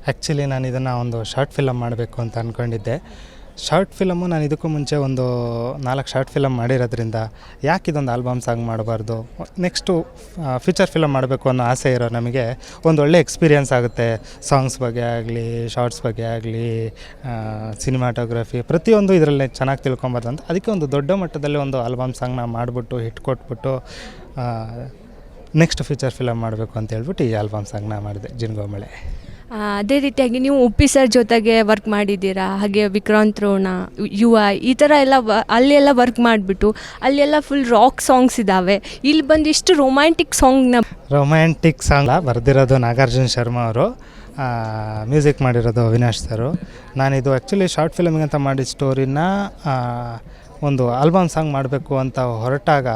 Actually ನಾನು ಇದನ್ನು ಒಂದು ಶಾರ್ಟ್ ಫಿಲಮ್ ಮಾಡಬೇಕು ಅಂತ ಅಂದ್ಕೊಂಡಿದ್ದೆ. ಶಾರ್ಟ್ ಫಿಲಮು ನಾನು ಇದಕ್ಕೂ ಮುಂಚೆ ಒಂದು 4 ಶಾರ್ಟ್ ಫಿಲಮ್ ಮಾಡಿರೋದ್ರಿಂದ ಯಾಕೆ ಇದೊಂದು ಆಲ್ಬಮ್ ಸಾಂಗ್ ಮಾಡಬಾರ್ದು, ನೆಕ್ಸ್ಟು ಫೀಚರ್ ಫಿಲಮ್ ಮಾಡಬೇಕು ಅನ್ನೋ ಆಸೆ ಇರೋ ನಮಗೆ ಒಂದು ಒಳ್ಳೆ ಎಕ್ಸ್ಪೀರಿಯೆನ್ಸ್ ಆಗುತ್ತೆ. ಸಾಂಗ್ಸ್ ಬಗ್ಗೆ ಆಗಲಿ, ಶಾರ್ಟ್ಸ್ ಬಗ್ಗೆ ಆಗಲಿ, ಸಿನಿಮಾಟೋಗ್ರಫಿ ಪ್ರತಿಯೊಂದು ಇದರಲ್ಲಿ ಚೆನ್ನಾಗಿ ತಿಳ್ಕೊಬಾರ್ದು ಅಂತ ಅದಕ್ಕೆ ಒಂದು ದೊಡ್ಡ ಮಟ್ಟದಲ್ಲಿ ಒಂದು ಆಲ್ಬಮ್ ಸಾಂಗ್ನ ಮಾಡಿಬಿಟ್ಟು ಹಿಟ್ ಕೊಟ್ಬಿಟ್ಟು ನೆಕ್ಸ್ಟ್ ಫೀಚರ್ ಫಿಲಮ್ ಮಾಡಬೇಕು ಅಂತ ಹೇಳ್ಬಿಟ್ಟು ಈ ಆಲ್ಬಮ್ ಸಾಂಗ್ನ ಮಾಡಿದೆ, ಜಿನುಗೋ ಮಳೆ. ಅದೇ ರೀತಿಯಾಗಿ ನೀವು ಉಪ್ಪಿ ಸರ್ ಜೊತೆಗೆ ವರ್ಕ್ ಮಾಡಿದ್ದೀರಾ, ಹಾಗೆ ವಿಕ್ರಾಂತ್ ರೋಣ, ಯುವ, ಈ ಥರ ಎಲ್ಲ ಅಲ್ಲೆಲ್ಲ ವರ್ಕ್ ಮಾಡಿಬಿಟ್ಟು ಅಲ್ಲೆಲ್ಲ ಫುಲ್ ರಾಕ್ ಸಾಂಗ್ಸ್ ಇದ್ದಾವೆ. ಇಲ್ಲಿ ಬಂದು ಇಷ್ಟು ರೊಮ್ಯಾಂಟಿಕ್ ಸಾಂಗ್ ಬರೆದಿರೋದು ನಾಗಾರ್ಜುನ ಶರ್ಮಾ ಅವರು, ಮ್ಯೂಸಿಕ್ ಮಾಡಿರೋದು ಅವಿನಾಶ್ ಸರು. ನಾನಿದು ಆ್ಯಕ್ಚುಲಿ ಶಾರ್ಟ್ ಫಿಲಮಿಗೆ ಅಂತ ಮಾಡಿದ ಸ್ಟೋರಿನ ಒಂದು ಆಲ್ಬಮ್ ಸಾಂಗ್ ಮಾಡಬೇಕು ಅಂತ ಹೊರಟಾಗ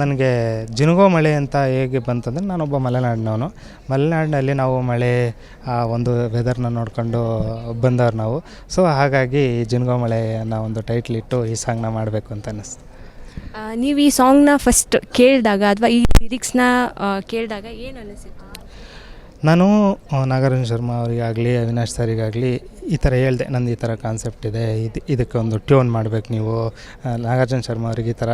ನನಗೆ ಜಿನುಗೋ ಮಳೆ ಅಂತ ಹೇಗೆ ಬಂತಂದರೆ, ನಾನೊಬ್ಬ ಮಲೆನಾಡಿನವನು. ಮಲೆನಾಡಿನಲ್ಲಿ ನಾವು ಮಳೆ ಒಂದು ವೆದರ್ನ ನೋಡ್ಕೊಂಡು ಬಂದವ್ರು ನಾವು. ಸೊ ಹಾಗಾಗಿ ಜಿನುಗೋ ಮಳೆ ಅನ್ನೋ ಒಂದು ಟೈಟ್ಲ್ ಇಟ್ಟು ಈ ಸಾಂಗ್ನ ಮಾಡಬೇಕು ಅಂತ ಅನ್ನಿಸ್ತು. ನೀವು ಈ ಸಾಂಗ್ನ ಫಸ್ಟ್ ಕೇಳಿದಾಗ ಅಥವಾ ಈ ಲಿರಿಕ್ಸ್ನ ಕೇಳಿದಾಗ ಏನು ಅನ್ನಿಸಿತ್ತು? ನಾನು ನಾಗಾರ್ಜುನ ಶರ್ಮಾ ಅವರಿಗಾಗಲಿ, ಅವಿನಾಶ್ ಸರಿಗಾಗಲಿ ಈ ಥರ ಹೇಳಿದೆ, ನಂದು ಈ ಥರ ಕಾನ್ಸೆಪ್ಟ್ ಇದೆ, ಇದಕ್ಕೆ ಒಂದು ಟ್ಯೂನ್ ಮಾಡಬೇಕು ನೀವು. ನಾಗಾರ್ಜುನ ಶರ್ಮಾ ಅವ್ರಿಗೆ ಈ ಥರ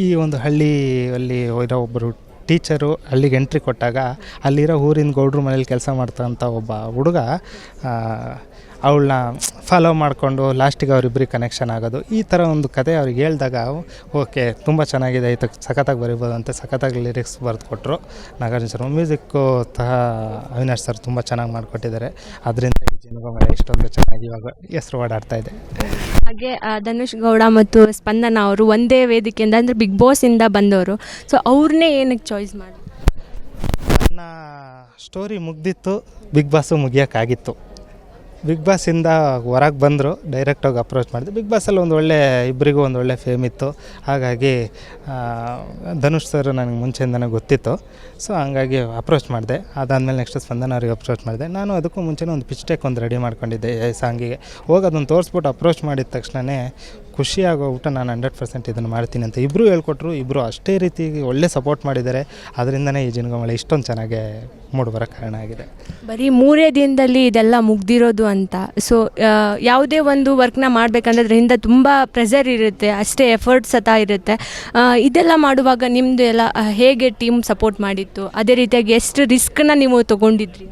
ಈ ಒಂದು ಹಳ್ಳಿಯಲ್ಲಿ ಇರೋ ಒಬ್ಬರು ಟೀಚರು ಅಲ್ಲಿಗೆ ಎಂಟ್ರಿ ಕೊಟ್ಟಾಗ ಅಲ್ಲಿರೋ ಊರಿನ ಗೌಡ್ರ ಮನೇಲಿ ಕೆಲಸ ಮಾಡ್ತಕ್ಕಂಥ ಒಬ್ಬ ಹುಡುಗ ಅವಳನ್ನ ಫಾಲೋ ಮಾಡಿಕೊಂಡು ಲಾಸ್ಟಿಗೆ ಅವರಿಬ್ಬರಿಗೆ ಕನೆಕ್ಷನ್ ಆಗೋದು, ಈ ಥರ ಒಂದು ಕತೆ ಅವ್ರಿಗೆ ಹೇಳಿದಾಗ ಓಕೆ ತುಂಬ ಚೆನ್ನಾಗಿದೆ, ಇದಕ್ಕೆ ಸಖತ್ತಾಗಿ ಬರಿಬೋದು ಅಂತ ಸಖತ್ತಾಗಿ ಲಿರಿಕ್ಸ್ ಬರೆದು ಕೊಟ್ಟರು ನಾಗಾರ್ಜುನ ಶರ್ಮಾ. ಮ್ಯೂಸಿಕ್ಕು ಸಹ ಅವಿನಾಶ್ ಸರ್ ತುಂಬ ಚೆನ್ನಾಗಿ ಮಾಡಿಕೊಟ್ಟಿದ್ದಾರೆ. ಅದರಿಂದ ಈ ಜಿನುಗೋ ಮಳೆ ಇಷ್ಟೊಂದು ಚೆನ್ನಾಗಿ ಇವಾಗ ಹೆಸರು ಓಡಾಡ್ತಾ ಇದೆ. ಹಾಗೆ ಧನುಷ್ ಗೌಡ ಮತ್ತು ಸ್ಪಂದನ ಅವರು ಒಂದೇ ವೇದಿಕೆಯಿಂದ ಅಂದರೆ ಬಿಗ್ ಬಾಸಿಂದ ಬಂದವರು. ಸೊ ಅವ್ರನ್ನೇ ಏನಕ್ಕೆ ಚಾಯ್ಸ್ ಮಾಡಿ? ನನ್ನ ಸ್ಟೋರಿ ಮುಗ್ದಿತ್ತು, ಬಿಗ್ ಬಾಸು ಮುಗಿಯೋಕ್ಕಾಗಿತ್ತು. ಬಿಗ್ ಬಾಸಿಂದ ಹೊರಗೆ ಬಂದರು, ಡೈರೆಕ್ಟಾಗಿ ಅಪ್ರೋಚ್ ಮಾಡಿದೆ. ಬಿಗ್ ಬಾಸಲ್ಲಿ ಇಬ್ಬರಿಗೂ ಒಂದು ಒಳ್ಳೆ ಫೇಮ್ ಇತ್ತು. ಹಾಗಾಗಿ ಧನುಷ್ ಸರ್ ನನಗೆ ಮುಂಚೆಯಿಂದನೇ ಗೊತ್ತಿತ್ತು. ಸೊ ಹಂಗಾಗಿ ಅಪ್ರೋಚ್ ಮಾಡಿದೆ. ಅದಾದಮೇಲೆ ನೆಕ್ಸ್ಟ್ ಸ್ಪಂದನ ಅವ್ರಿಗೆ ಅಪ್ರೋಚ್ ಮಾಡಿದೆ. ನಾನು ಅದಕ್ಕೂ ಮುಂಚೆನೇ ಒಂದು ಪಿಚ್ ಟೆಕ್ ಒಂದು ರೆಡಿ ಮಾಡ್ಕೊಂಡಿದ್ದೆ ಈ ಸಾಂಗಿಗೆ. ಹೋಗಿ ಅದನ್ನು ತೋರಿಸ್ಬಿಟ್ಟು ಅಪ್ರೋಚ್ ಮಾಡಿದ ತಕ್ಷಣವೇ ಖುಷಿಯಾಗೋಗ್ಬಿಟ್ಟು ನಾನು 100% ಇದನ್ನು ಮಾಡ್ತೀನಿ ಅಂತ ಇಬ್ಬರು ಹೇಳ್ಕೊಟ್ರು. ಇಬ್ಬರು ಅಷ್ಟೇ ರೀತಿ ಒಳ್ಳೆ ಸಪೋರ್ಟ್ ಮಾಡಿದ್ದಾರೆ. ಅದರಿಂದನೇ ಈ ಜಿನುಗೋ ಮಳೆ ಇಷ್ಟೊಂದು ಚೆನ್ನಾಗೆ ಮೂಡಿಬರೋಕ್ಕೆ ಕಾರಣ ಆಗಿದೆ. ಬರೀ 3 ದಿನದಲ್ಲಿ ಇದೆಲ್ಲ ಮುಗ್ದಿರೋದು ಅಂತ. ಸೊ ಯಾವುದೇ ಒಂದು ವರ್ಕ್ನ ಮಾಡಬೇಕಂದ್ರೆ ಅದರಿಂದ ತುಂಬ ಪ್ರೆಷರ್ ಇರುತ್ತೆ, ಅಷ್ಟೇ ಎಫರ್ಟ್ಸ್ ಸತಾ ಇರುತ್ತೆ. ಇದೆಲ್ಲ ಮಾಡುವಾಗ ನಿಮ್ಮದು ಎಲ್ಲ ಹೇಗೆ ಟೀಮ್ ಸಪೋರ್ಟ್ ಮಾಡಿತ್ತು? ಅದೇ ರೀತಿಯಾಗಿ ಎಷ್ಟು ರಿಸ್ಕ್ನ ನೀವು ತೊಗೊಂಡಿದ್ರಿ?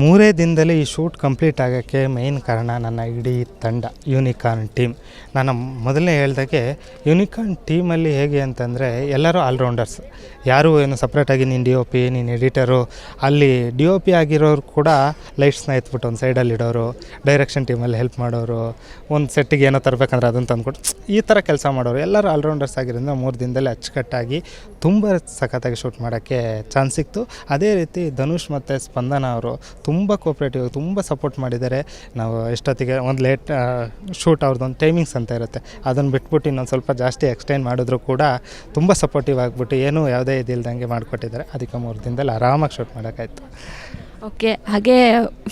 3 ದಿನದಲ್ಲಿ ಈ ಶೂಟ್ ಕಂಪ್ಲೀಟ್ ಆಗೋಕ್ಕೆ ಮೇಯ್ನ್ ಕಾರಣ ನನ್ನ ಇಡೀ ತಂಡ, ಯೂನಿಕಾರ್ನ್ ಟೀಮ್. ನಾನು ಮೊದಲನೇ ಹೇಳ್ದಾಗೆ ಯೂನಿಕಾರ್ನ್ ಟೀಮಲ್ಲಿ ಹೇಗೆ ಅಂತಂದರೆ ಎಲ್ಲರೂ ಆಲ್ರೌಂಡರ್ಸ್. ಯಾರೂ ಏನು ಸಪ್ರೇಟಾಗಿ ನೀನು DOP, ನೀನು ಎಡಿಟರು, ಅಲ್ಲಿ DOP ಆಗಿರೋರು ಕೂಡ ಲೈಟ್ಸ್ನ ಎತ್ಬಿಟ್ಟು ಒಂದು ಸೈಡಲ್ಲಿ ಇಡೋರು, ಡೈರೆಕ್ಷನ್ ಟೀಮಲ್ಲಿ ಹೆಲ್ಪ್ ಮಾಡೋರು, ಒಂದು ಸೆಟ್ಟಿಗೆ ಏನೋ ತರಬೇಕಂದ್ರೆ ಅದನ್ನು ತಂದುಕೊಟ್ಟು ಈ ಥರ ಕೆಲಸ ಮಾಡೋರು. ಎಲ್ಲರೂ ಆಲ್ರೌಂಡರ್ಸ್ ಆಗಿರೋದ್ರಿಂದ 3 ದಿನದಲ್ಲಿ ಅಚ್ಚುಕಟ್ಟಾಗಿ ತುಂಬ ಸಖತ್ತಾಗಿ ಶೂಟ್ ಮಾಡೋಕ್ಕೆ ಚಾನ್ಸ್ ಸಿಕ್ತು. ಅದೇ ರೀತಿ ಧನುಷ್ ಮತ್ತು ಸ್ಪಂದನ ಅವರು ತುಂಬ ಕೋಪ್ರೇಟಿವ್, ತುಂಬ ಸಪೋರ್ಟ್ ಮಾಡಿದ್ದಾರೆ. ನಾವು ಎಷ್ಟೊತ್ತಿಗೆ ಒಂದು ಲೇಟ್ ಶೂಟ್ ಅವ್ರದ್ದೊಂದು ಟೈಮಿಂಗ್ಸ್ ಅಂತ ಇರುತ್ತೆ, ಅದನ್ನು ಬಿಟ್ಬಿಟ್ಟು ಇನ್ನೊಂದು ಸ್ವಲ್ಪ ಜಾಸ್ತಿ ಎಕ್ಸ್ಟೆಂಡ್ ಮಾಡಿದ್ರು ಕೂಡ ತುಂಬ ಸಪೋರ್ಟಿವ್ ಆಗಿಬಿಟ್ಟು ಏನೂ ಯಾವುದೇ ಇದಿಲ್ದಂಗೆ ಮಾಡಿಕೊಟ್ಟಿದ್ದಾರೆ. ಅದಕ್ಕೆ 3 ದಿನದಲ್ಲಿ ಆರಾಮಾಗಿ ಶೂಟ್ ಮಾಡೋಕ್ಕಾಯ್ತು. ಓಕೆ, ಹಾಗೆ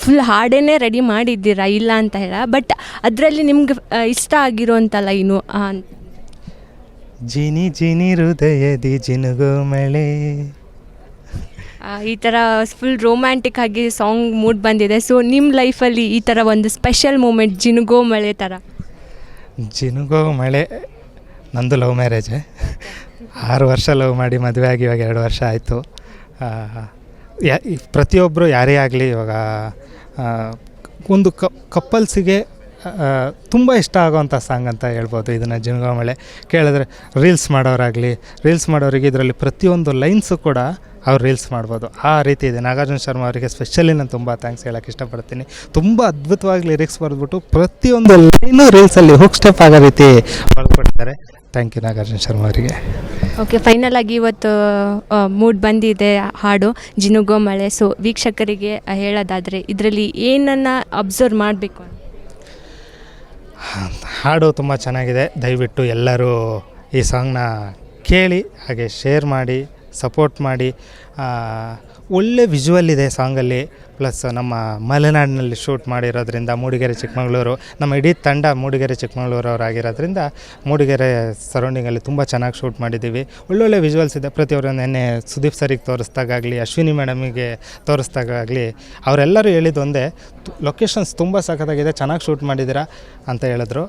ಫುಲ್ ಹಾಡೇ ರೆಡಿ ಮಾಡಿದ್ದೀರಾ, ಇಲ್ಲ ಅಂತ ಹೇಳ. ಬಟ್ ಅದರಲ್ಲಿ ನಿಮ್ಗೆ ಇಷ್ಟ ಆಗಿರೋಂಥ ಲೈನು ಜಿನಿ ಜಿನಿ ಹೃದಯದಿ ಜಿನುಗೋ ಮಳೆ, ಈ ಥರ ಫುಲ್ ರೊಮ್ಯಾಂಟಿಕ್ ಆಗಿ ಸಾಂಗ್ ಮೂಡ್ ಬಂದಿದೆ. ಸೊ ನಿಮ್ಮ ಲೈಫಲ್ಲಿ ಈ ಥರ ಒಂದು ಸ್ಪೆಷಲ್ ಮೂಮೆಂಟ್ ಜಿನುಗೋ ಮಳೆ ಥರ? ಜಿನುಗೋ ಮಳೆ ನಂದು ಲವ್ ಮ್ಯಾರೇಜೆ. 6 ವರ್ಷ ಲವ್ ಮಾಡಿ ಮದುವೆ ಆಗಿ ಇವಾಗ 2 ವರ್ಷ ಆಯಿತು. ಪ್ರತಿಯೊಬ್ಬರು ಯಾರೇ ಆಗಲಿ ಇವಾಗ ಒಂದು ಕಪ್ಪಲ್ಸಿಗೆ ತುಂಬ ಇಷ್ಟ ಆಗೋವಂಥ ಸಾಂಗ್ ಅಂತ ಹೇಳ್ಬೋದು ಇದನ್ನು. ಜಿನುಗೋ ಮಳೆ ಕೇಳಿದ್ರೆ ರೀಲ್ಸ್ ಮಾಡೋರಿಗೆ ಇದರಲ್ಲಿ ಪ್ರತಿಯೊಂದು ಲೈನ್ಸು ಕೂಡ ಅವ್ರು ರೀಲ್ಸ್ ಮಾಡ್ಬೋದು, ಆ ರೀತಿ ಇದೆ. ನಾಗಾರ್ಜುನ ಶರ್ಮಾ ಅವರಿಗೆ ಸ್ಪೆಷಲಿ ನಾನು ತುಂಬ ಥ್ಯಾಂಕ್ಸ್ ಹೇಳೋಕ್ಕೆ ಇಷ್ಟಪಡ್ತೀನಿ. ತುಂಬ ಅದ್ಭುತವಾಗಿ ಲಿರಿಕ್ಸ್ ಬರೆದ್ಬಿಟ್ಟು ಪ್ರತಿಯೊಂದು ಲೈನು ರೀಲ್ಸಲ್ಲಿ ಹುಕ್ ಸ್ಟೆಪ್ ಆಗೋ ರೀತಿ ಬರ್ಕೊಡ್ತಾರೆ. ಥ್ಯಾಂಕ್ ಯು ನಾಗಾರ್ಜುನ ಶರ್ಮಾ ಅವರಿಗೆ. ಓಕೆ, ಫೈನಲ್ ಆಗಿ ಇವತ್ತು ಮೂಡ್ ಬಂದಿದೆ ಹಾಡು ಜಿನುಗೋ ಮಳೆ. ಸೊ ವೀಕ್ಷಕರಿಗೆ ಹೇಳೋದಾದರೆ ಇದರಲ್ಲಿ ಏನನ್ನು ಅಬ್ಸರ್ವ್ ಮಾಡಬೇಕು? ಹಾಡು ತುಂಬ ಚೆನ್ನಾಗಿದೆ. ದಯವಿಟ್ಟು ಎಲ್ಲರೂ ಈ ಸಾಂಗ್ನ ಕೇಳಿ, ಹಾಗೆ ಶೇರ್ ಮಾಡಿ, ಸಪೋರ್ಟ್ ಮಾಡಿ. ಒಳ್ಳೆ ವಿಜುವಲ್ ಇದೆ ಸಾಂಗಲ್ಲಿ. ಪ್ಲಸ್ ನಮ್ಮ ಮಲೆನಾಡಿನಲ್ಲಿ ಶೂಟ್ ಮಾಡಿರೋದ್ರಿಂದ ಮೂಡಿಗೆರೆ ಚಿಕ್ಕಮಗಳೂರು, ನಮ್ಮ ಇಡೀ ತಂಡ ಮೂಡಿಗೆರೆ ಚಿಕ್ಕಮಗಳೂರವರಾಗಿರೋದ್ರಿಂದ ಮೂಡಿಗೆರೆ ಸರೌಂಡಿಂಗಲ್ಲಿ ತುಂಬ ಚೆನ್ನಾಗಿ ಶೂಟ್ ಮಾಡಿದ್ದೀವಿ. ಒಳ್ಳೊಳ್ಳೆ ವಿಜುವಲ್ಸ್ ಇದೆ. ಪ್ರತಿಯೊಬ್ಬರು ನೆನ್ನೆ ಸುದೀಪ್ ಸರಿಗೆ ತೋರಿಸ್ದಾಗಲಿ, ಅಶ್ವಿನಿ ಮೇಡಮಿಗೆ ತೋರಿಸ್ದಾಗಲಿ ಅವರೆಲ್ಲರೂ ಹೇಳಿದ್ದು ಒಂದೇ, ಲೊಕೇಶನ್ಸ್ ತುಂಬ ಸಖತ್ತಾಗಿದೆ, ಚೆನ್ನಾಗಿ ಶೂಟ್ ಮಾಡಿದ್ದೀರಾ ಅಂತ ಹೇಳಿದ್ರು.